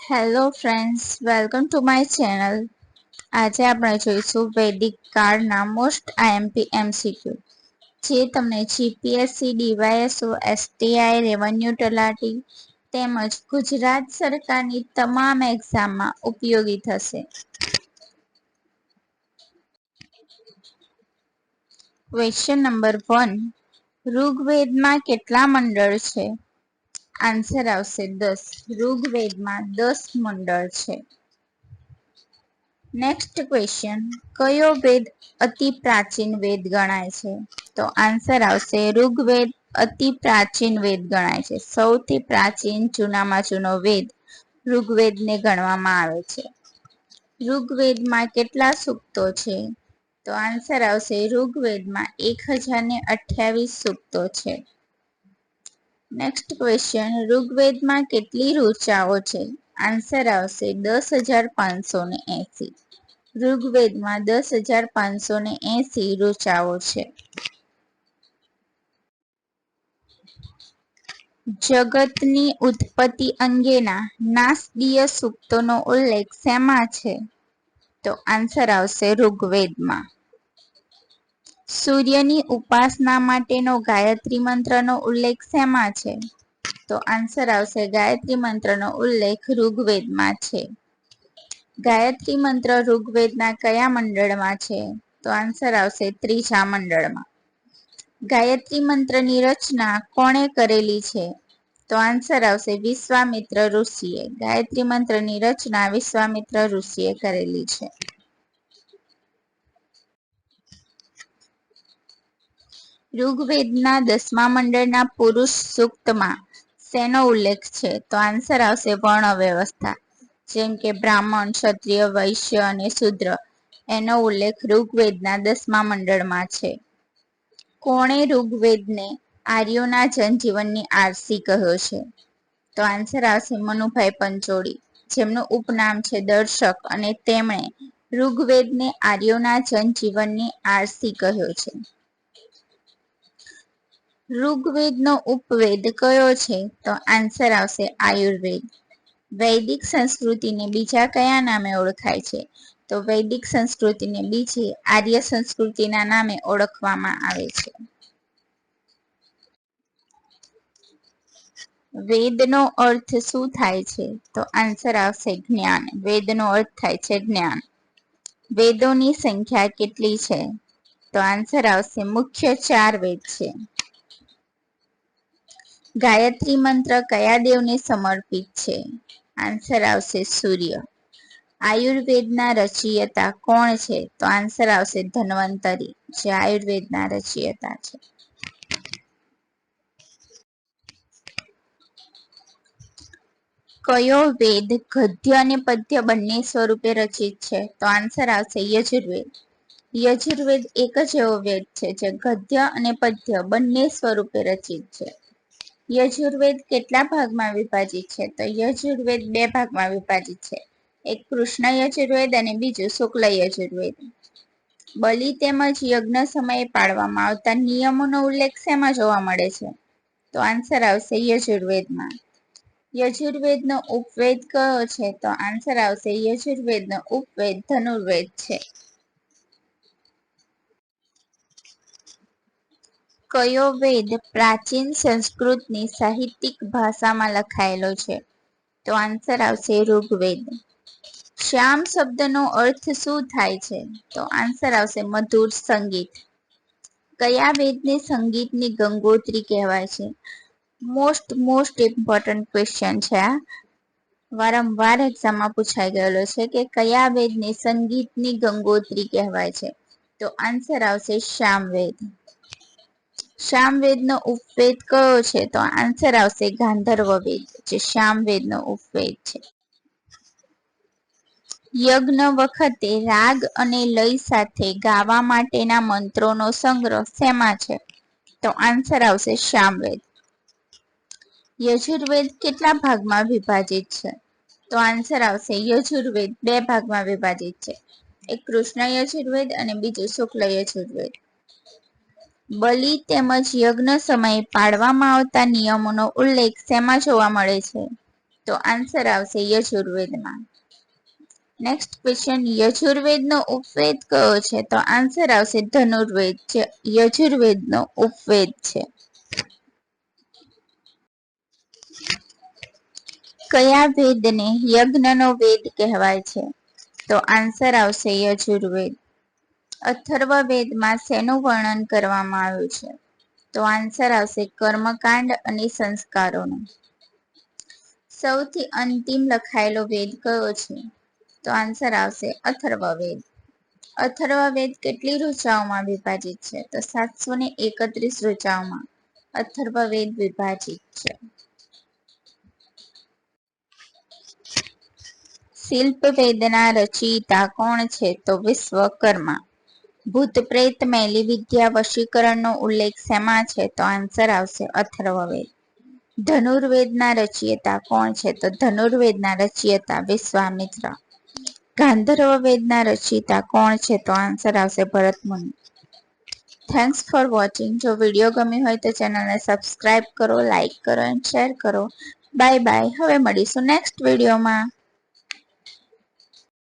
Hello friends, welcome to my channel. આજે આપણે જોઈશું વૈદિક કાળના મોસ્ટ આઈએમપી એમસીક્યુ, જે તમને જીપીએસસી, ડીવાયએસઓ, એસટીઆઈ, રેવન્યુ તલાટી તેમજ ગુજરાત સરકારની તમામ એક્ઝામમાં ઉપયોગી થશે. Question number 1. ઋગ્વેદમાં કેટલા મંડળ છે? આન્સર આવશે 10. ઋગ્વેદમાં 10 મંડળ છે. Next question. કયો વેદ અતિ પ્રાચીન વેદ ગણાય છે? તો આન્સર આવશે ઋગ્વેદ અતિ પ્રાચીન વેદ ગણાય છે. સૌથી પ્રાચીન જૂનામાં જૂનો વેદ ઋગ્વેદને ગણવામાં આવે છે. ઋગ્વેદમાં કેટલા સૂક્તો છે? તો આન્સર આવશે ઋગ્વેદમાં 1028 સૂક્તો છે. Next question. ઋગ્વેદમાં કેટલી ઋચાઓ છે? આન્સર આવશે 10,580. ઋગ્વેદમાં 10,580 ઋચાઓ છે. જગતની ઉત્પત્તિ અંગેના નાસદીય સૂક્તોનો ઉલ્લેખ શેમાં છે? તો આન્સર આવશે ઋગ્વેદમાં. સૂર્યની ઉપાસના માટેનો ગાયત્રી મંત્રનો ઉલ્લેખ શેમાં છે? તો આન્સર આવશે ગાયત્રી મંત્રનો ઉલ્લેખ ઋગ્વેદમાં છે. ગાયત્રી મંત્ર ઋગ્વેદના કયા મંડળમાં છે? તો આન્સર આવશે ત્રીજા મંડળમાં. ગાયત્રી મંત્રની રચના કોણે કરેલી છે? તો આન્સર આવશે વિશ્વામિત્ર ઋષિએ. ગાયત્રી મંત્રની રચના વિશ્વામિત્ર ઋષિએ કરેલી છે. ઋગ્વેદના 10મા મંડળના પુરુષ સૂક્તમાં શેનો ઉલ્લેખ છે? તો આન્સર આવશે વર્ણ વ્યવસ્થા, જેમ કે બ્રાહ્મણ, ક્ષત્રિય, વૈશ્ય અને શૂદ્ર એનો ઉલ્લેખ ઋગ્વેદના 10મા મંડળમાં છે. કોણે ઋગ્વેદને આર્યોના જનજીવનની આરસી કહ્યો છે? તો આન્સર આવશે મનુભાઈ પંચોળી, જેમનું ઉપનામ છે દર્શક, અને તેમણે ઋગ્વેદને આર્યોના જનજીવનની આરસી કહ્યો છે. ઋગ્વેદનો ઉપવેદ કયો છે? તો આન્સર આવશે આયુર્વેદ. વૈદિક સંસ્કૃતિને બીજા કયા નામે ઓળખાય છે? તો વૈદિક સંસ્કૃતિને બીજી આર્ય સંસ્કૃતિના નામે ઓળખવામાં આવે છે. વેદનો અર્થ શું થાય છે? તો આન્સર આવશે જ્ઞાન. વેદનો અર્થ થાય છે જ્ઞાન. વેદોની સંખ્યા કેટલી છે? તો આન્સર આવશે મુખ્ય 4 વેદ છે. ગાયત્રી મંત્ર કયા દેવને સમર્પિત છે? આન્સર આવશે સૂર્ય. આયુર્વેદના રચયિતા કોણ છે? તો આન્સર આવશે ધન્વંતરી, જે આયુર્વેદના રચયિતા છે. કયો વેદ ગદ્ય અને પદ્ય બંને સ્વરૂપે રચિત છે? તો આન્સર આવશે યજુર્વેદ. યજુર્વેદ એક જ એવો વેદ છે જે ગદ્ય અને પદ્ય બંને સ્વરૂપે રચિત છે. યજુર્વેદ કેટલા ભાગમાં વિભાજિત છે? તો યજુર્વેદ 2 ભાગમાં વિભાજિત છે. એક કૃષ્ણ યજુર્વેદ અને બીજું શુક્લ યજુર્વેદ. બલિ તેમજ યજ્ઞ સમયે પાળવામાં આવતા નિયમોનો ઉલ્લેખ શેમાં જોવા મળે છે? તો આન્સર આવશે યજુર્વેદમાં. યજુર્વેદનો ઉપવેદ કયો છે? તો આન્સર આવશે યજુર્વેદનો ઉપવેદ ધનુર્વેદ છે. કયો વેદ પ્રાચીન સંસ્કૃતની સાહિત્યિક ભાષામાં લખાયેલો છે? તો આન્સર આવશે ઋગ્વેદ. શ્યામ શબ્દનો અર્થ શું થાય છે? તો આન્સર આવશે મધુર સંગીત. કયા વેદને સંગીતની ગંગોત્રી કહેવાય છે? મોસ્ટ ઇમ્પોર્ટન્ટ ક્વેશ્ચન છે આ. વારંવાર એક્ઝામમાં પૂછાઈ ગયેલો છે કે કયા વેદને સંગીતની ગંગોત્રી કહેવાય છે? તો આન્સર આવશે સામવેદ. સામવેદનો ઉપવેદ કયો છે? તો આન્સર આવશે ગાંધર્વ વેદ, જે સામવેદનો ઉપવેદ છે. યજ્ઞ વખતે રાગ અને લય સાથે ગાવા માટેના મંત્રોનો સંગ્રહ શેમાં છે? તો આન્સર આવશે સામવેદ. યજુર્વેદ કેટલા ભાગમાં વિભાજિત છે? તો આન્સર આવશે યજુર્વેદ 2 ભાગમાં વિભાજિત છે. એક કૃષ્ણ યજુર્વેદ અને બીજું શુક્લ યજુર્વેદ. બલિ તેમજ યજ્ઞ સમયે પાળવામાં આવતા નિયમોનો ઉલ્લેખ શેમાં જોવા મળે છે? તો આન્સર આવશે યજુર્વેદમાં. નેક્સ્ટ ક્વેશ્ચન, યજુર્વેદનો ઉપવેદ કયો છે? તો આન્સર આવશે ધનુર્વેદ, જે યજુર્વેદનો ઉપવેદ છે. કયા વેદને યજ્ઞનો વેદ કહેવાય છે? તો આન્સર આવશે યજુર્વેદ. અથર્વવેદમાં શેનું વર્ણન કરવામાં આવ્યું છે? તો આન્સર આવશે કર્મકાંડ અને સંસ્કારોનું. સૌથી અંતિમ લખાયેલો વેદ કયો છે? તો આન્સર આવશે અથર્વવેદ. અથર્વવેદ કેટલી ઋચાઓમાં વિભાજિત છે? તો 731 ઋચાઓમાં અથર્વવેદ વિભાજિત છે. શિલ્પવેદના રચયિતા કોણ છે? તો વિશ્વકર્મા. ભૂત પ્રેત મેલી વિદ્યા વશીકરણનો ઉલ્લેખ શેમાં છે? તો આન્સર આવશે અથર્વવેદ. ધનુર્વેદના રચયિતા કોણ છે? તો ધનુર્વેદના રચયિતા વિશ્વામિત્ર. ગાંધર્વ વેદના રચયિતા કોણ છે? તો આન્સર આવશે ભરતમુનિ. Thanks for watching. જો વિડીયો ગમ્યો હોય તો ચેનલને સબસ્ક્રાઇબ કરો, લાઇક કરો અને શેર કરો. Bye bye. હવે મળીશું નેક્સ્ટ વિડીયોમાં.